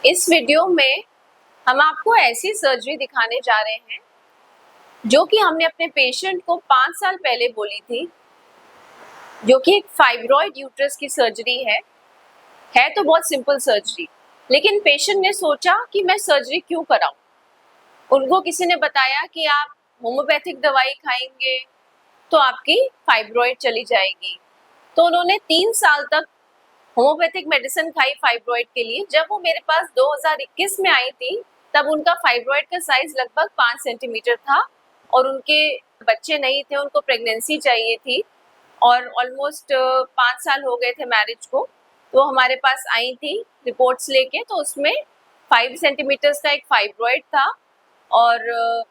इस वीडियो में हम आपको ऐसी सर्जरी दिखाने जा रहे हैं जो कि हमने अपने पेशेंट को 5 साल पहले बोली थी, जो कि एक फाइब्रॉइड यूट्रस की सर्जरी है तो बहुत सिंपल सर्जरी, लेकिन पेशेंट ने सोचा कि मैं सर्जरी क्यों कराऊं। उनको किसी ने बताया कि आप होम्योपैथिक दवाई खाएंगे तो आपकी फाइब्रॉइड चली जाएगी। तो उन्होंने 3 साल तक होम्योपैथिक मेडिसिन खाई फाइब्रॉइड के लिए। जब वो मेरे पास 2021 में आई थी तब उनका फाइब्रॉइड का साइज लगभग 5 सेंटीमीटर था और उनके बच्चे नहीं थे, उनको प्रेगनेंसी चाहिए थी और ऑलमोस्ट 5 साल हो गए थे मैरिज को। तो हमारे पास आई थी रिपोर्ट्स लेके, तो उसमें 5 सेंटीमीटर्स का एक फाइब्रॉइड था और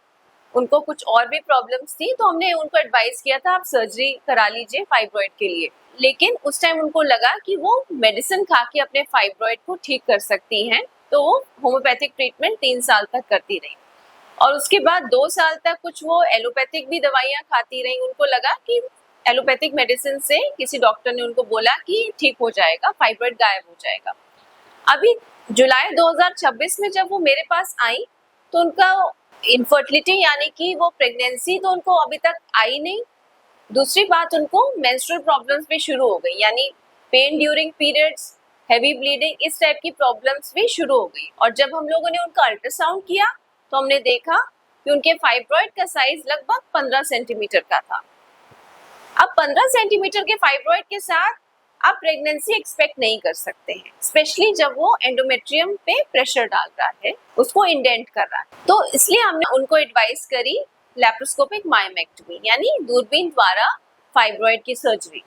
उनको कुछ और भी प्रॉब्लम्स थी। तो हमने उनको एडवाइस किया था आप सर्जरी करा लीजिए फाइब्रॉइड के लिए, लेकिन उस टाइम उनको लगा कि वो मेडिसिन खा के अपने फाइब्रॉइड को ठीक कर सकती हैं, तो वो होम्योपैथिक ट्रीटमेंट 3 साल तक करती रही और उसके बाद 2 साल तक कुछ वो एलोपैथिक भी दवाइयाँ खाती रही। उनको लगा कि एलोपैथिक मेडिसिन से किसी डॉक्टर ने उनको बोला कि ठीक हो जाएगा, फाइब्रॉइड गायब हो जाएगा। अभी जुलाई 2026 में जब वो मेरे पास आई तो उनका इनफर्टिलिटी यानी कि वो प्रेगनेंसी तो उनको अभी तक आई नहीं। दूसरी बात, उनको मेंस्ट्रुअल प्रॉब्लम्स भी शुरू हो गई, यानी pen during periods, heavy bleeding, इस टाइप की प्रॉब्लम्स भी शुरू हो गई। और जब हम लोगों ने उनका अल्ट्रासाउंड किया तो हमने देखा कि उनके फाइब्रॉइड का साइज लगभग 15 सेंटीमीटर का था। अब 15 सेंटीमीटर के फाइब्रॉइड के साथ आप प्रेगनेंसी एक्सपेक्ट नहीं कर सकते हैं, स्पेशली जब वो एंडोमेट्रियम पे प्रेशर डाल रहा है, उसको इंडेंट कर रहा है। तो इसलिए हमने उनको एडवाइस करी लैप्रोस्कोपिक मायोमेक्टमी यानी दूरबीन द्वारा फाइब्रॉइड की सर्जरी।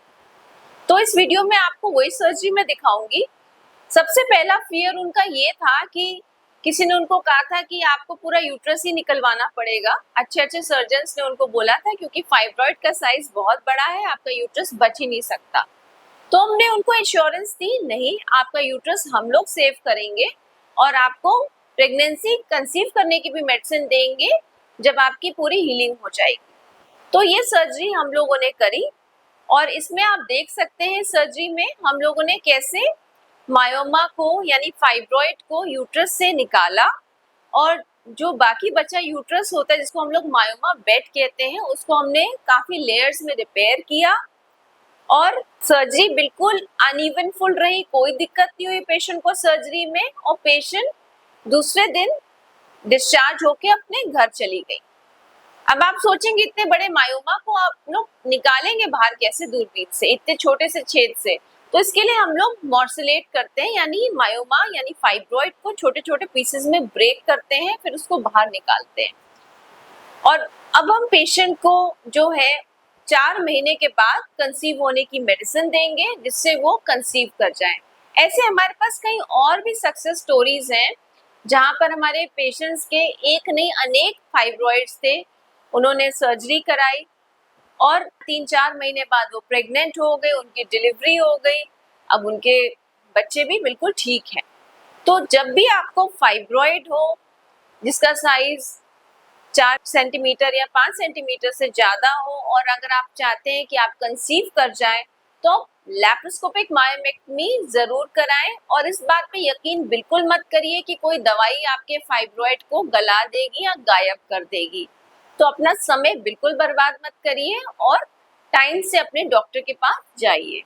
तो इस वीडियो में आपको वही सर्जरी मैं दिखाऊंगी। सबसे पहला फियर उनका ये था कि किसी ने उनको कहा था कि आपको पूरा यूट्रस ही निकलवाना पड़ेगा। अच्छे सर्जन्स ने उनको बोला था क्योंकि फाइब्रॉइड का साइज बहुत बड़ा है, आपका यूट्रस बच ही नहीं सकता। तो हमने उनको इंश्योरेंस दी, नहीं आपका यूट्रस हम लोग सेव करेंगे और आपको प्रेगनेंसी कंसीव करने की भी मेडिसिन देंगे जब आपकी पूरी हीलिंग हो जाएगी। तो ये सर्जरी हम लोगों ने करी और इसमें आप देख सकते हैं सर्जरी में हम लोगों ने कैसे मायोमा को यानी फाइब्रॉइड को यूट्रस से निकाला और जो बाकी बचा यूट्रस होता है जिसको हम लोग मायोमा बेड कहते हैं, उसको हमने काफी लेयर्स में रिपेयर किया और सर्जरी बिल्कुल अनइवन फुल रही, कोई दिक्कत नहीं हुई पेशेंट को सर्जरी में और पेशेंट दूसरे दिन डिस्चार्ज होके अपने घर चली गई। अब आप सोचेंगे इतने बड़े मायोमा को आप लोग निकालेंगे बाहर कैसे दूरबीन से, इतने छोटे से छेद से? तो इसके लिए हम लोग मॉर्सलेट करते हैं, यानी मायोमा यानी फाइब्रॉइड को छोटे छोटे पीसेस में ब्रेक करते हैं, फिर उसको बाहर निकालते हैं। और अब हम पेशेंट को जो है 4 महीने के बाद कंसीव होने की मेडिसिन देंगे जिससे वो कंसीव कर जाएं। ऐसे हमारे पास कई और भी सक्सेस स्टोरीज हैं जहां पर हमारे पेशेंट्स के एक नहीं अनेक फाइब्रॉइड्स थे, उन्होंने सर्जरी कराई और 3-4 महीने बाद वो प्रेग्नेंट हो गए, उनकी डिलीवरी हो गई, अब उनके बच्चे भी बिल्कुल ठीक हैं। तो जब भी आपको फाइब्रॉइड हो जिसका साइज 4 सेंटीमीटर या 5 सेंटीमीटर से ज्यादा हो और अगर आप चाहते हैं कि आप कंसीव कर जाएं तो लैप्रोस्कोपिक मायोमेक्टमी जरूर कराएं और इस बात पे यकीन बिल्कुल मत करिए कि कोई दवाई आपके फाइब्रॉइड को गला देगी या गायब कर देगी। तो अपना समय बिल्कुल बर्बाद मत करिए और टाइम से अपने डॉक्टर के पास जाइए।